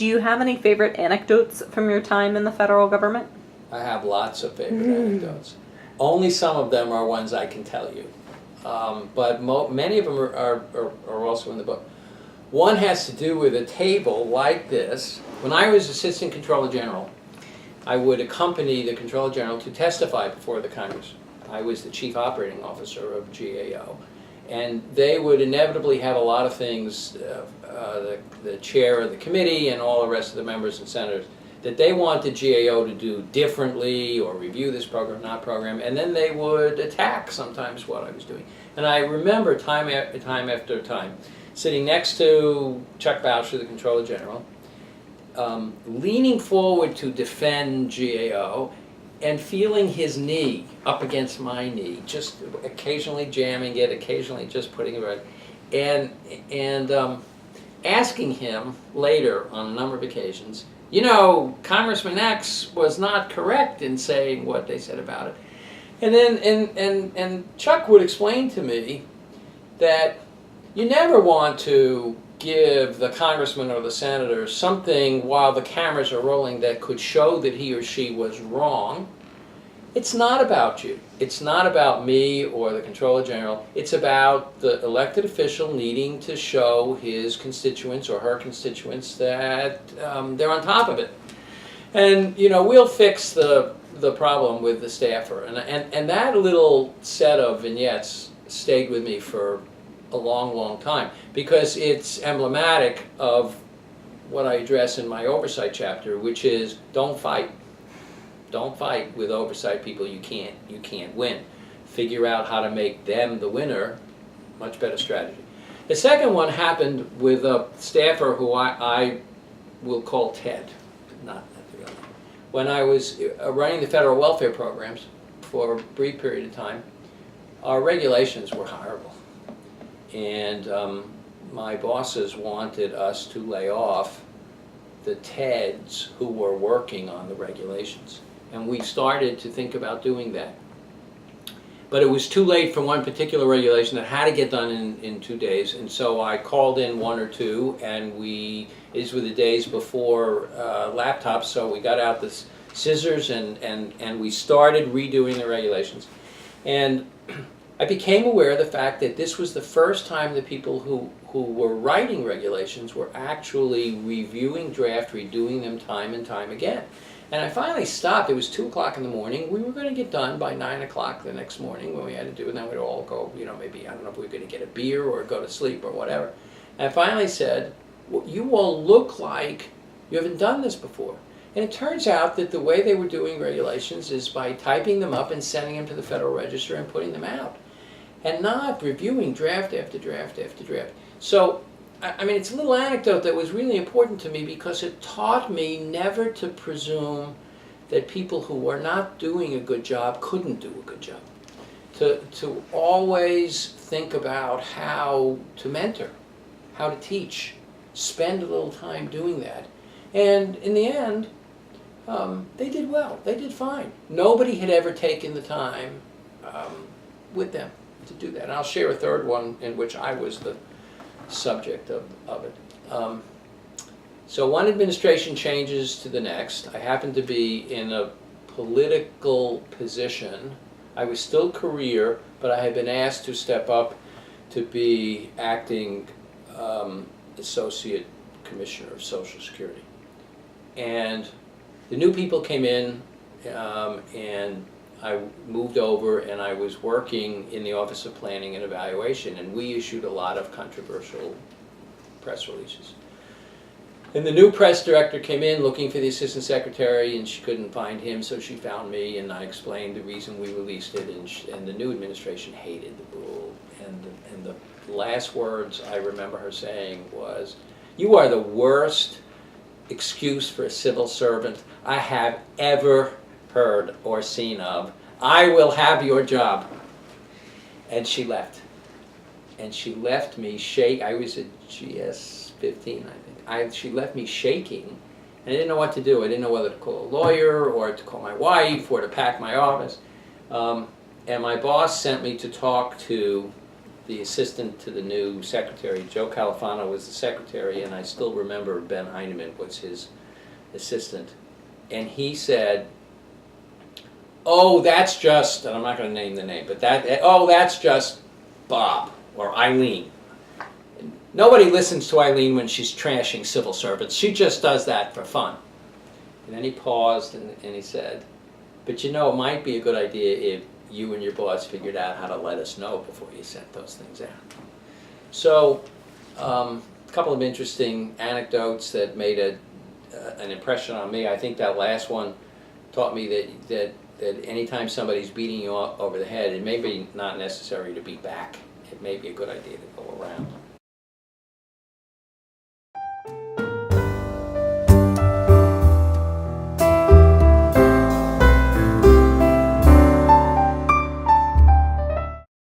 Do you have any favorite anecdotes from your time in the federal government? I have lots of favorite anecdotes. Only some of them are ones I can tell you. But many of them are also in the book. One has to do with a table like this. When I was Assistant Controller General, I would accompany the Controller General to testify before the Congress. I was the Chief Operating Officer of GAO. And they would inevitably have a lot of things, the chair of the committee and all the rest of the members and senators, that they wanted GAO to do differently or review this program, not program, and then they would attack sometimes what I was doing. And I remember time after time sitting next to Chuck Boucher, the Controller General, leaning forward to defend GAO and feeling his knee up against my knee, just occasionally jamming it, occasionally just putting it right, and asking him later on a number of occasions, you know, Congressman X was not correct in saying what they said about it. And then and Chuck would explain to me that you never want to give the congressman or the senator something while the cameras are rolling that could show that he or she was wrong. It's not about you. It's not about me or the Controller General. It's about the elected official needing to show his constituents or her constituents that they're on top of it. And, you know, we'll fix the problem with the staffer. And that little set of vignettes stayed with me for a long, long time, because it's emblematic of what I address in my oversight chapter, which is don't fight. Don't fight with oversight people you can't win. Figure out how to make them the winner. Much better strategy. The second one happened with a staffer who I will call Ted, not the real name. When I was running the federal welfare programs for a brief period of time, our regulations were horrible. And my bosses wanted us to lay off the Teds who were working on the regulations. And we started to think about doing that. But it was too late for one particular regulation that had to get done in 2 days. And so I called in one or two, and these were the days before laptops, so we got out the scissors and we started redoing the regulations. And I became aware of the fact that this was the first time the people who were writing regulations were actually reviewing draft, redoing them time and time again. And I finally stopped. It was 2 o'clock in the morning. We were going to get done by 9 o'clock the next morning when we had to do it, and then we'd all go, you know, maybe, I don't know if we were going to get a beer or go to sleep or whatever. And I finally said, well, you all look like you haven't done this before. And it turns out that the way they were doing regulations is by typing them up and sending them to the Federal Register and putting them out, and not reviewing draft after draft after draft. So, I mean, it's a little anecdote that was really important to me because it taught me never to presume that people who were not doing a good job couldn't do a good job. To always think about how to mentor, how to teach, spend a little time doing that. And in the end, they did well. They did fine. Nobody had ever taken the time with them to do that. And I'll share a third one in which I was the subject of it. So one administration changes to the next. I happened to be in a political position. I was still career, but I had been asked to step up to be acting Associate Commissioner of Social Security. And the new people came in, and I moved over, and I was working in the Office of Planning and Evaluation, and we issued a lot of controversial press releases. And the new press director came in looking for the assistant secretary, and she couldn't find him, so she found me, and I explained the reason we released it, and the new administration hated the rule. And the last words I remember her saying was, "You are the worst excuse for a civil servant I have ever heard or seen of. I will have your job." And she left. And she left me I was a GS 15, I think. She left me shaking, and I didn't know what to do. I didn't know whether to call a lawyer or to call my wife or to pack my office. And my boss sent me to talk to the assistant to the new secretary. Joe Califano was the secretary, and I still remember Ben Heineman was his assistant. And he said, "Oh, that's just," and I'm not going to name the name, but that's just Bob or Eileen. Nobody listens to Eileen when she's trashing civil servants. She just does that for fun." And then he paused and he said, "But you know, it might be a good idea if you and your boss figured out how to let us know before you sent those things out." So, a couple of interesting anecdotes that made an impression on me. I think that last one taught me that anytime somebody's beating you over the head, it may be not necessary to beat back. It may be a good idea to go around.